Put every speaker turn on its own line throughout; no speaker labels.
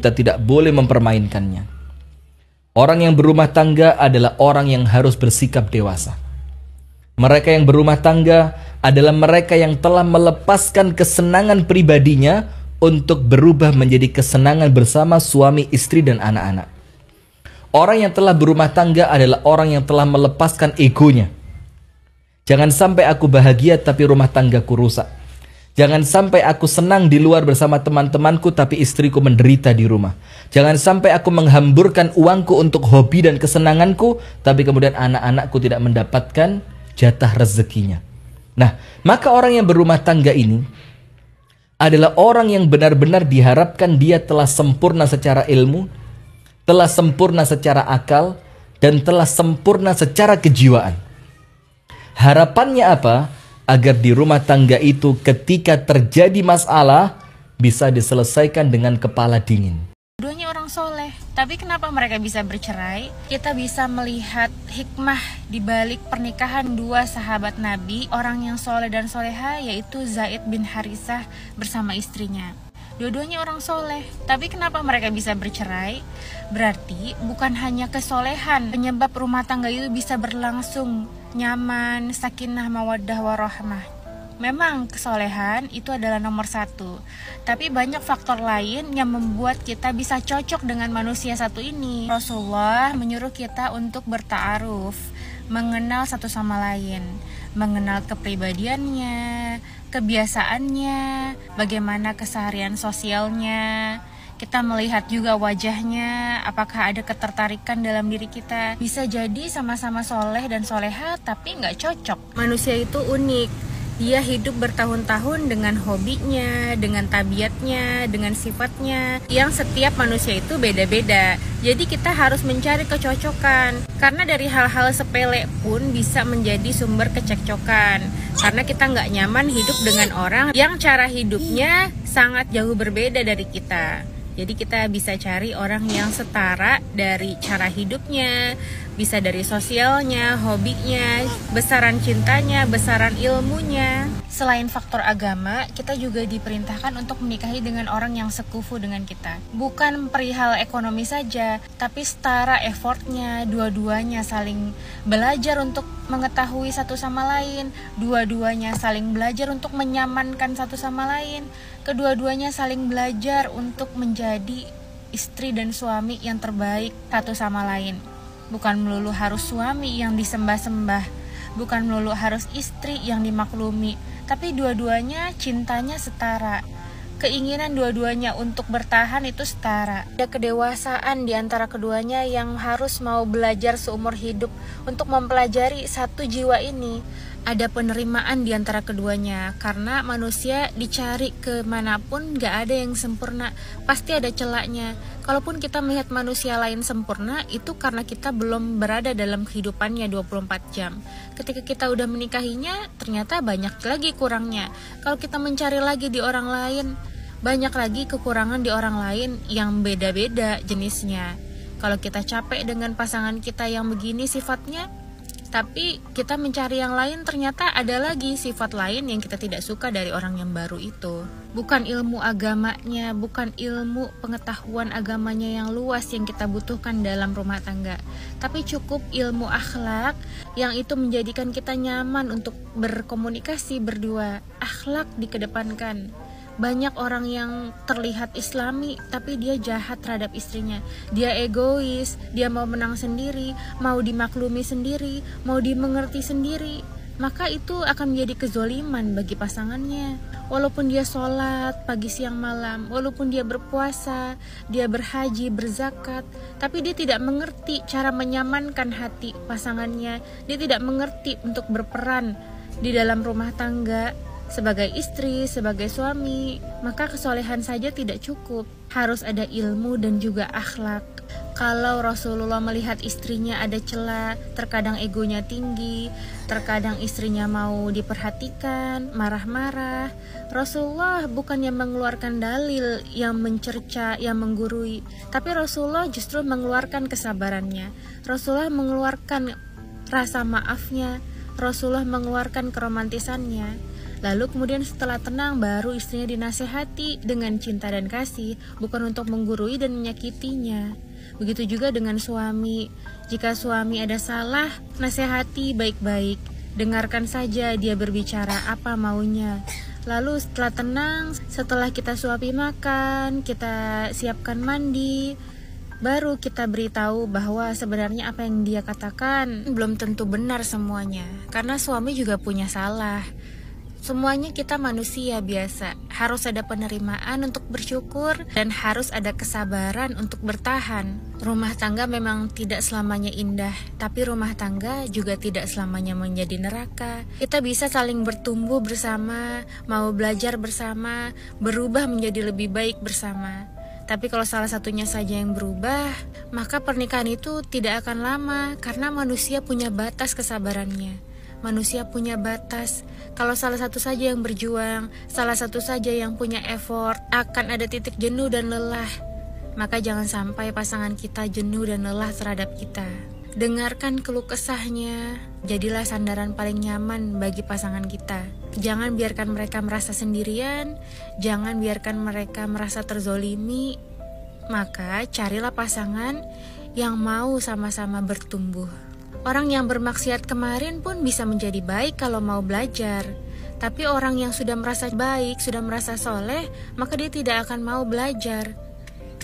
kita tidak boleh mempermainkannya. Orang yang berumah tangga adalah orang yang harus bersikap dewasa. Mereka yang berumah tangga adalah mereka yang telah melepaskan kesenangan pribadinya untuk berubah menjadi kesenangan bersama suami, istri, dan anak-anak. Orang yang telah berumah tangga adalah orang yang telah melepaskan egonya. Jangan sampai aku bahagia tapi rumah tanggaku rusak. Jangan sampai aku senang di luar bersama teman-temanku tapi istriku menderita di rumah. Jangan sampai aku menghamburkan uangku untuk hobi dan kesenanganku tapi kemudian anak-anakku tidak mendapatkan jatah rezekinya. Nah, maka orang yang berumah tangga ini adalah orang yang benar-benar diharapkan dia telah sempurna secara ilmu, telah sempurna secara akal, dan telah sempurna secara kejiwaan. Harapannya apa? Agar di rumah tangga itu ketika terjadi masalah bisa diselesaikan dengan kepala dingin.
Keduanya orang soleh, tapi kenapa mereka bisa bercerai? Kita bisa melihat hikmah di balik pernikahan dua sahabat Nabi, orang yang soleh dan soleha, yaitu Zaid bin Harisah bersama istrinya. Dua-duanya orang soleh, tapi kenapa mereka bisa bercerai? Berarti bukan hanya kesolehan penyebab rumah tangga itu bisa berlangsung nyaman, sakinah, mawaddah, warahmah. Memang kesolehan itu adalah nomor satu, tapi banyak faktor lain yang membuat kita bisa cocok dengan manusia satu ini. Rasulullah menyuruh kita untuk berta'aruf, mengenal satu sama lain, mengenal kepribadiannya, kebiasaannya, bagaimana keseharian sosialnya. Kita melihat juga wajahnya, apakah ada ketertarikan dalam diri kita. Bisa jadi sama-sama soleh dan soleha, tapi nggak cocok. Manusia itu unik. Dia hidup bertahun-tahun dengan hobinya, dengan tabiatnya, dengan sifatnya, yang setiap manusia itu beda-beda. Jadi kita harus mencari kecocokan. Karena dari hal-hal sepele pun bisa menjadi sumber kecekcokan. Karena kita nggak nyaman hidup dengan orang yang cara hidupnya sangat jauh berbeda dari kita. Jadi kita bisa cari orang yang setara dari cara hidupnya, bisa dari sosialnya, hobinya, besaran cintanya, besaran ilmunya. Selain faktor agama, kita juga diperintahkan untuk menikahi dengan orang yang sekufu dengan kita. Bukan perihal ekonomi saja, tapi setara effortnya, dua-duanya saling belajar untuk mengetahui satu sama lain, dua-duanya saling belajar untuk menyamankan satu sama lain, kedua-duanya saling belajar untuk menjadi istri dan suami yang terbaik satu sama lain. Bukan melulu harus suami yang disembah-sembah, bukan melulu harus istri yang dimaklumi, tapi dua-duanya cintanya setara. Keinginan dua-duanya untuk bertahan itu setara. Ada kedewasaan di antara keduanya yang harus mau belajar seumur hidup untuk mempelajari satu jiwa ini. Ada penerimaan di antara keduanya, karena manusia dicari kemanapun gak ada yang sempurna, pasti ada celaknya. Kalaupun kita melihat manusia lain sempurna, itu karena kita belum berada dalam kehidupannya 24 jam. Ketika kita udah menikahinya, ternyata banyak lagi kurangnya. Kalau kita mencari lagi di orang lain, banyak lagi kekurangan di orang lain yang beda-beda jenisnya. Kalau kita capek dengan pasangan kita yang begini sifatnya, tapi kita mencari yang lain, ternyata ada lagi sifat lain yang kita tidak suka dari orang yang baru itu. Bukan ilmu agamanya, bukan ilmu pengetahuan agamanya yang luas yang kita butuhkan dalam rumah tangga, tapi cukup ilmu akhlak yang itu menjadikan kita nyaman untuk berkomunikasi berdua. Akhlak dikedepankan. Banyak orang yang terlihat islami tapi dia jahat terhadap istrinya. Dia egois, dia mau menang sendiri, mau dimaklumi sendiri, mau dimengerti sendiri. Maka itu akan menjadi kezoliman bagi pasangannya. Walaupun dia sholat pagi siang malam, walaupun dia berpuasa, dia berhaji, berzakat, tapi dia tidak mengerti cara menyamankan hati pasangannya. Dia tidak mengerti untuk berperan di dalam rumah tangga sebagai istri, sebagai suami. Maka kesolehan saja tidak cukup, harus ada ilmu dan juga akhlak. Kalau Rasulullah melihat istrinya ada celah, terkadang egonya tinggi, terkadang istrinya mau diperhatikan, marah-marah, Rasulullah bukannya mengeluarkan dalil yang mencerca, yang menggurui, tapi Rasulullah justru mengeluarkan kesabarannya. Rasulullah mengeluarkan rasa maafnya, Rasulullah mengeluarkan keromantisannya. Lalu kemudian setelah tenang baru istrinya dinasehati dengan cinta dan kasih, bukan untuk menggurui dan menyakitinya. Begitu juga dengan suami. Jika suami ada salah, nasihati baik-baik. Dengarkan saja dia berbicara apa maunya. Lalu setelah tenang, setelah kita suapi makan, kita siapkan mandi, baru kita beritahu bahwa sebenarnya apa yang dia katakan belum tentu benar semuanya. Karena suami juga punya salah. Semuanya kita manusia biasa. Harus ada penerimaan untuk bersyukur dan harus ada kesabaran untuk bertahan. Rumah tangga memang tidak selamanya indah, tapi rumah tangga juga tidak selamanya menjadi neraka. Kita bisa saling bertumbuh bersama, mau belajar bersama, berubah menjadi lebih baik bersama. Tapi kalau salah satunya saja yang berubah, maka pernikahan itu tidak akan lama karena manusia punya batas kesabarannya. Manusia punya batas. Kalau salah satu saja yang berjuang, salah satu saja yang punya effort, akan ada titik jenuh dan lelah. Maka jangan sampai pasangan kita jenuh dan lelah terhadap kita. Dengarkan keluh kesahnya, jadilah sandaran paling nyaman bagi pasangan kita. Jangan biarkan mereka merasa sendirian, jangan biarkan mereka merasa terzolimi. Maka carilah pasangan yang mau sama-sama bertumbuh. Orang yang bermaksiat kemarin pun bisa menjadi baik kalau mau belajar. Tapi orang yang sudah merasa baik, sudah merasa soleh, maka dia tidak akan mau belajar.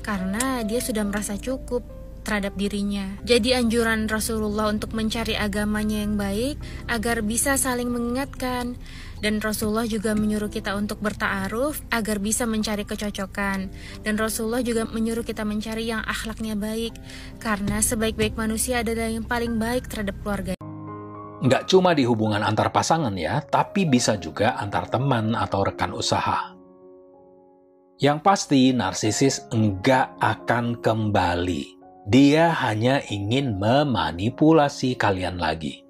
Karena dia sudah merasa cukup terhadap dirinya. Jadi anjuran Rasulullah untuk mencari agamanya yang baik agar bisa saling mengingatkan. Dan Rasulullah juga menyuruh kita untuk berta'aruf agar bisa mencari kecocokan. Dan Rasulullah juga menyuruh kita mencari yang akhlaknya baik. Karena sebaik-baik manusia adalah yang paling baik terhadap keluarga.
Nggak cuma di hubungan antar pasangan ya, tapi bisa juga antar teman atau rekan usaha. Yang pasti narsisis enggak akan kembali. Dia hanya ingin memanipulasi kalian lagi.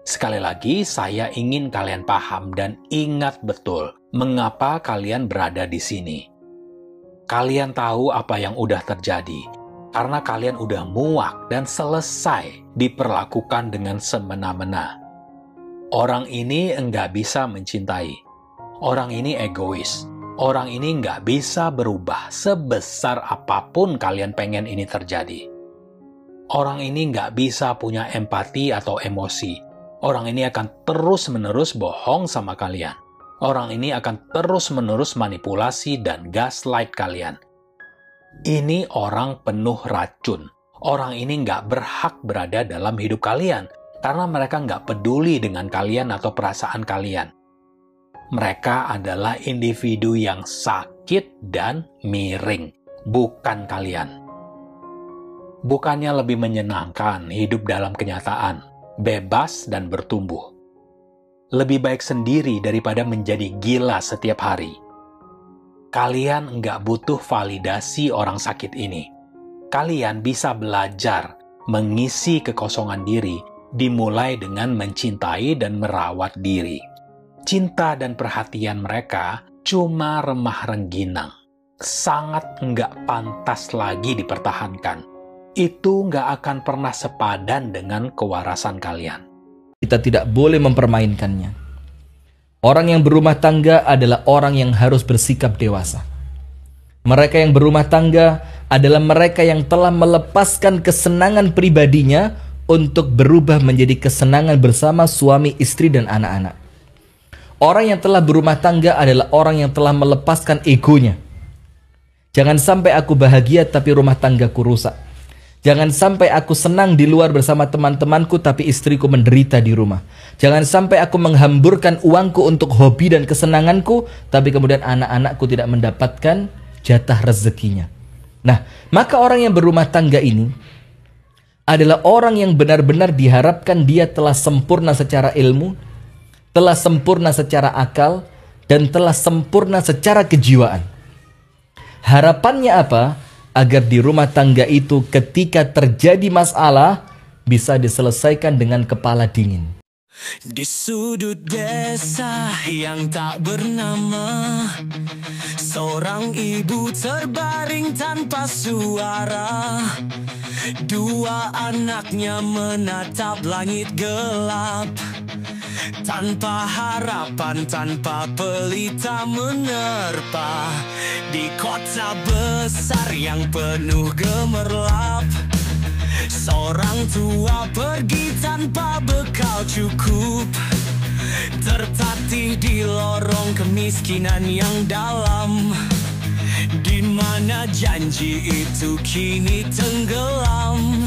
Sekali lagi, saya ingin kalian paham dan ingat betul mengapa kalian berada di sini. Kalian tahu apa yang udah terjadi, karena kalian udah muak dan selesai diperlakukan dengan semena-mena. Orang ini enggak bisa mencintai. Orang ini egois. Orang ini nggak bisa berubah sebesar apapun kalian pengen ini terjadi. Orang ini nggak bisa punya empati atau emosi. Orang ini akan terus-menerus bohong sama kalian. Orang ini akan terus-menerus manipulasi dan gaslight kalian. Ini orang penuh racun. Orang ini nggak berhak berada dalam hidup kalian karena mereka nggak peduli dengan kalian atau perasaan kalian. Mereka adalah individu yang sakit dan miring, bukan kalian. Bukannya lebih menyenangkan hidup dalam kenyataan, bebas dan bertumbuh. Lebih baik sendiri daripada menjadi gila setiap hari. Kalian nggak butuh validasi orang sakit ini. Kalian bisa belajar mengisi kekosongan diri, dimulai dengan mencintai dan merawat diri. Cinta dan perhatian mereka cuma remah rengginang. Sangat nggak pantas lagi dipertahankan. Itu nggak akan pernah sepadan dengan kewarasan kalian.
Kita tidak boleh mempermainkannya. Orang yang berumah tangga adalah orang yang harus bersikap dewasa. Mereka yang berumah tangga adalah mereka yang telah melepaskan kesenangan pribadinya untuk berubah menjadi kesenangan bersama suami, istri, dan anak-anak. Orang yang telah berumah tangga adalah orang yang telah melepaskan egonya. Jangan sampai aku bahagia tapi rumah tanggaku rusak. Jangan sampai aku senang di luar bersama teman-temanku tapi istriku menderita di rumah. Jangan sampai aku menghamburkan uangku untuk hobi dan kesenanganku tapi kemudian anak-anakku tidak mendapatkan jatah rezekinya. Nah, maka orang yang berumah tangga ini adalah orang yang benar-benar diharapkan dia telah sempurna secara ilmu, telah sempurna secara akal, dan telah sempurna secara kejiwaan. Harapannya apa? Agar di rumah tangga itu ketika terjadi masalah bisa diselesaikan dengan kepala dingin.
Di sudut desa yang tak bernama, seorang ibu terbaring tanpa suara. Dua anaknya menatap langit gelap. Tanpa harapan, tanpa pelita menerpa, di kota besar yang penuh gemerlap, seorang tua pergi tanpa bekal cukup, tertatih di lorong kemiskinan yang dalam, di mana janji itu kini tenggelam.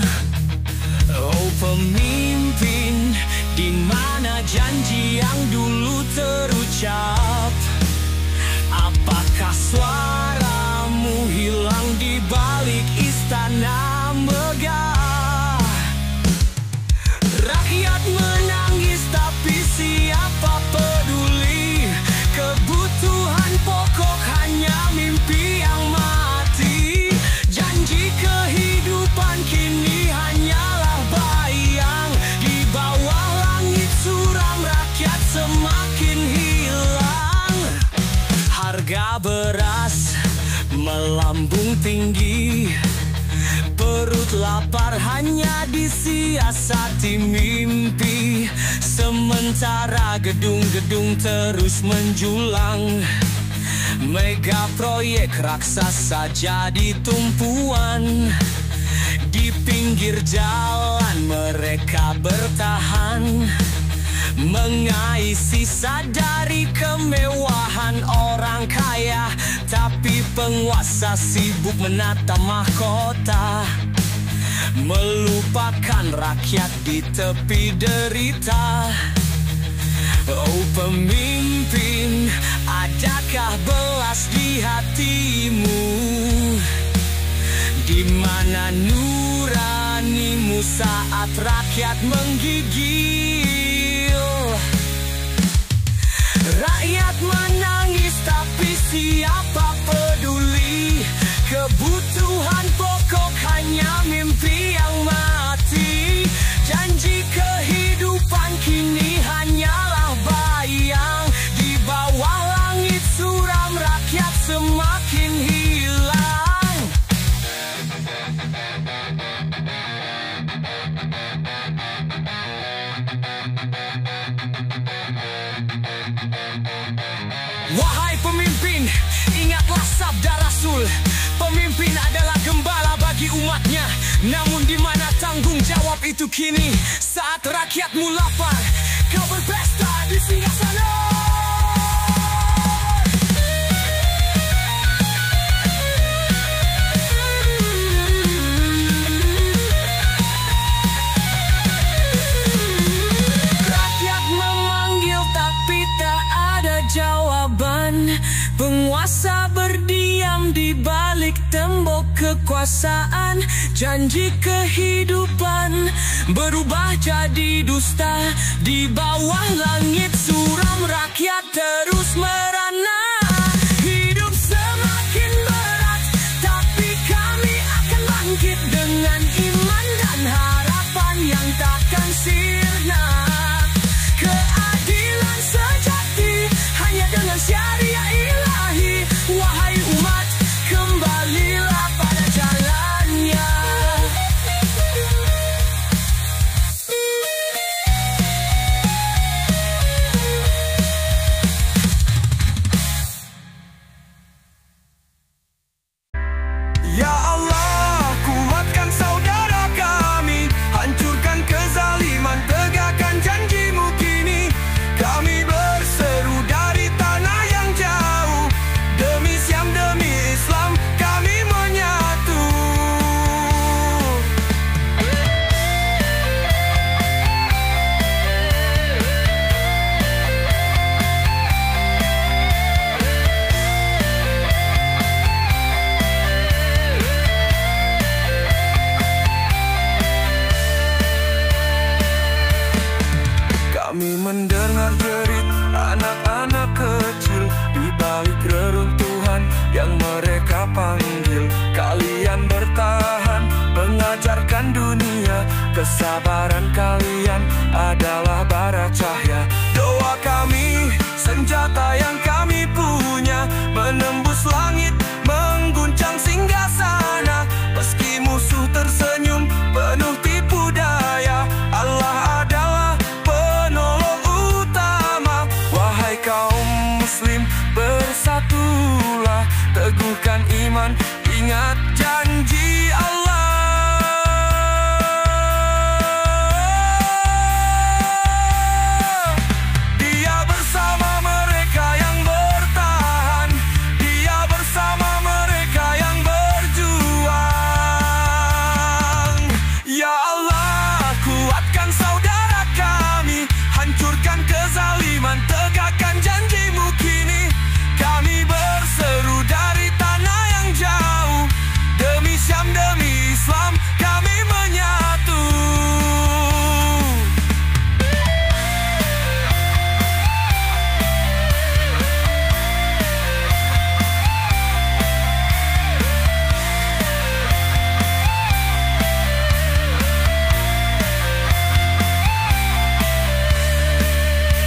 Oh pemimpin, di mana janji yang dulu terucap? Apakah suaramu hilang di balik istana megah? Rakyat menangis tapi siapa peduli? Kebutuhan pokok hanya mimpi yang mati. Janji kehidupan kini hanyalah bayang. Di bawah langit suram rakyat semakin hilang. Harga beras melambung tinggi, perut lapar hanya disiasati mimpi. Sementara gedung-gedung terus menjulang, mega proyek raksasa jadi tumpuan. Di pinggir jalan mereka bertahan, mengais sisa dari kemewahan orang kaya. Tapi penguasa sibuk menata mahkota, melupakan rakyat di tepi derita. Oh pemimpin, adakah belas di hatimu? Di mana nuranimu saat rakyat menggigil? Rakyat menangis tapi siapa peduli? Kebutuhan pokok hanya mimpi yang mati. Janji kehidupan kini hanyalah bayang. Di bawah langit suram rakyat semakin hilang. Wahai pemimpin, ingatlah sabda Rasul. Pemimpin adalah gembala bagi umatnya. Namun di mana tanggung jawab itu kini? Saat rakyatmu lapar, kau berpesta di singgasana. Rakyat memanggil tapi tak ada jawaban. Penguasa berdiam di balik tembok kekuasaan. Janji kehidupan berubah jadi dusta. Di bawah langit suram rakyat terus merana. Hidup semakin berat, tapi kami akan bangkit dengan iman dan harapan yang takkan sirna. Keadilan sejati hanya dengan syariah ilahi. Wahai umat, kembalilah pada jalannya.
Ya Allah, kuatkan saudara kami, hancurkan kezaliman, tegakkan janjimu kini. Kami berseru dari tanah yang jauh, demi Syam, demi Islam, kami menyatu. Kami mendengar jerit anak-anak kecil di balik reruntuhan yang mereka panggil. Kalian bertahan, mengajarkan dunia. Kesabaran kalian adalah bara cahaya. Doa kami, senjata yang kami punya, menembus langit, mengguncang singgasana. Meski musuh tersenyum, penuh tipu daya, Allah adalah penolong utama. kezaliman. Ingat janji Allah. Dia bersama mereka yang bertahan. Dia bersama mereka yang berjuang. Ya Allah, kuatkan saudara kami, hancurkan kezaliman, tegakkan janji-Mu kini. Kami berseru dari tanah yang jauh, demi Syam, demi Islam, kami menyatu.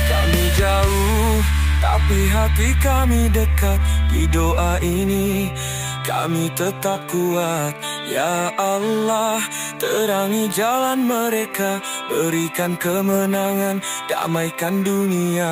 Kami jauh, tapi hati kami dekat. Di doa ini kami tetap kuat. Ya Allah, terangi jalan mereka, berikan kemenangan, damaikan dunia.